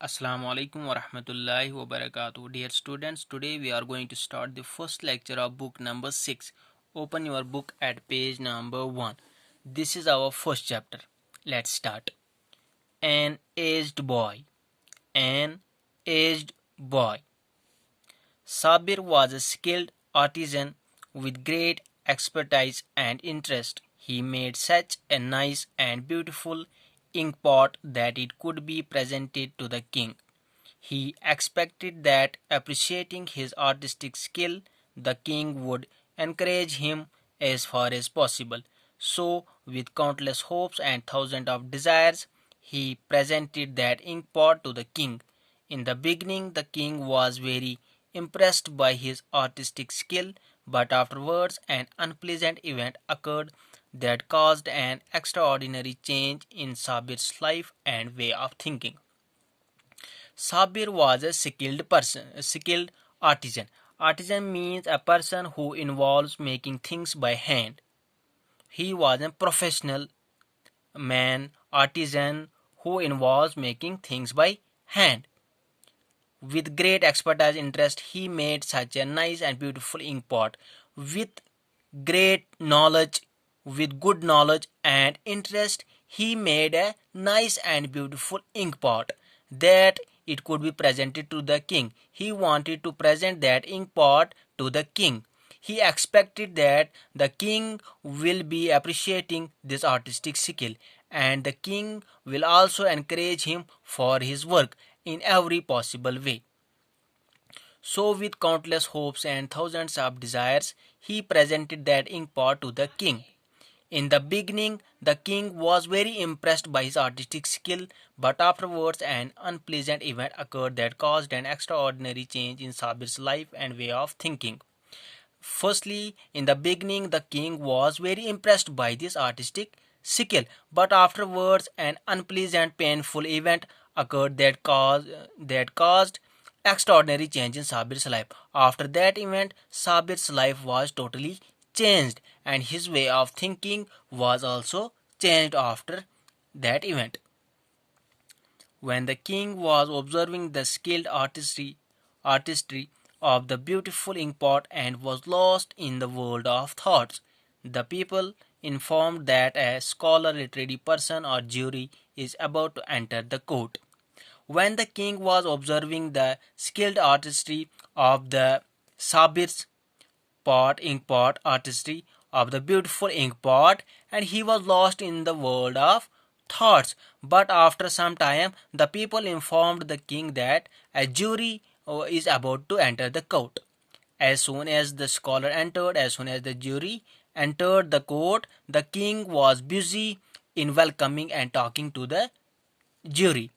Assalamu alaikum wa rahmatullahi wa barakatuh. Dear students, today we are going to start the first lecture of book number 6. Open your book at page number 1. This is our first chapter. Let's start. An aged boy. An aged boy. Sabir was a skilled artisan with great expertise and interest. He made such a nice and beautiful ink pot that it could be presented to the king. He expected that, appreciating his artistic skill, the king would encourage him as far as possible. So, with countless hopes and thousands of desires, he presented that ink pot to the king. In the beginning, the king was very impressed by his artistic skill, but afterwards an unpleasant event occurred that caused an extraordinary change in Sabir's life and way of thinking. Sabir was a skilled artisan. Artisan means a person who involves making things by hand. He was a professional man, artisan who involves making things by hand. With great expertise interest, he made such a nice and beautiful ink pot. With great knowledge, with good knowledge and interest, he made a nice and beautiful ink pot that it could be presented to the king. He wanted to present that ink pot to the king. He expected that the king will be appreciating this artistic skill and the king will also encourage him for his work in every possible way. So, with countless hopes and thousands of desires, he presented that ink pot to the king. In the beginning, the king was very impressed by his artistic skill, but afterwards an unpleasant event occurred that caused an extraordinary change in Sabir's life and way of thinking. Firstly, in the beginning, the king was very impressed by this artistic skill, but afterwards an unpleasant, painful event occurred that caused extraordinary change in Sabir's life. After that event, Sabir's life was totally changed, and his way of thinking was also changed after that event. When the king was observing the skilled artistry of the beautiful inkpot and was lost in the world of thoughts, the people informed that a scholar, literary person, or jury is about to enter the court. When the king was observing the skilled artistry of the Sabir's ink pot artistry of the beautiful ink pot, and he was lost in the world of thoughts. But after some time, the people informed the king that a jury is about to enter the court. As soon as the scholar entered, as soon as the jury entered the court, the king was busy in welcoming and talking to the jury,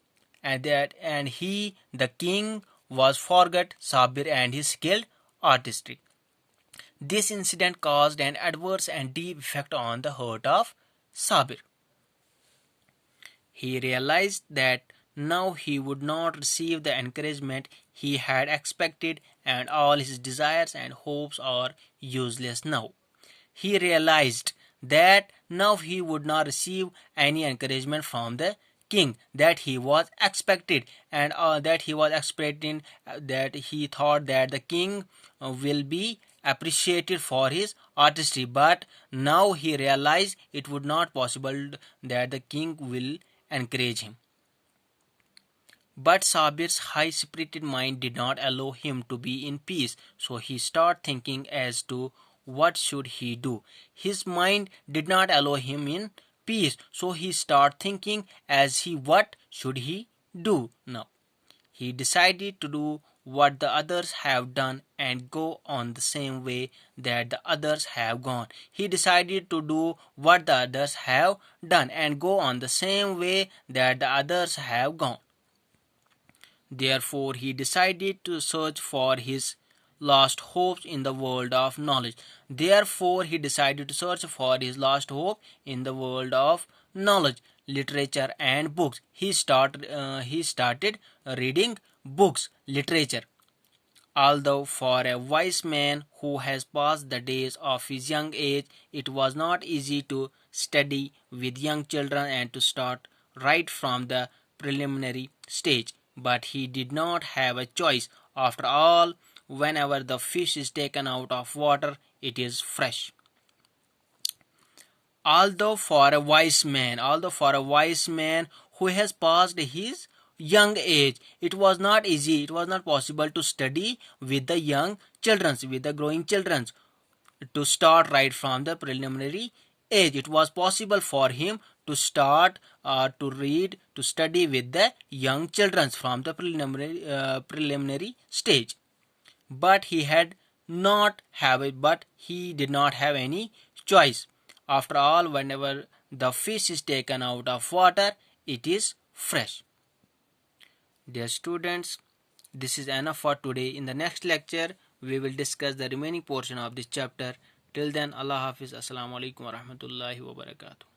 and he, the king, was forgot Sabir and his skilled artistry. This incident caused an adverse and deep effect on the heart of Sabir. He realized that now he would not receive the encouragement he had expected, and all his desires and hopes are useless now. He realized that now he would not receive any encouragement from the king that he was expected, and that he was expecting, that he thought that the king will be appreciated for his artistry, but now he realized it would not possible that the king will encourage him. But Sabir's high-spirited mind did not allow him to be in peace, so he started thinking as to what should he do. His mind did not allow him in peace, so he started thinking as he what should he do now. He decided to do what the others have done and go on the same way that the others have gone. He decided to do what the others have done and go on the same way that the others have gone. Therefore, he decided to search for his lost hopes in the world of knowledge. Therefore, he decided to search for his lost hope in the world of knowledge, literature, and books. He started reading books, literature. Although for a wise man who has passed the days of his young age, it was not easy to study with young children and to start right from the preliminary stage. but he did not have a choice. After all, whenever the fish is taken out of water, it is fresh. Although for a wise man who has passed his young age, it was not easy, it was not possible to study with the with the growing children, to start right from the preliminary age. It was possible for him to start to read, to study with the young children from the preliminary stage. But he did not have any choice. After all, whenever the fish is taken out of water, it is fresh. Dear students, this is enough for today. In the next lecture, we will discuss the remaining portion of this chapter. Till then, Allah Hafiz. Assalamu alaikum wa rahmatullahi wa barakatuh.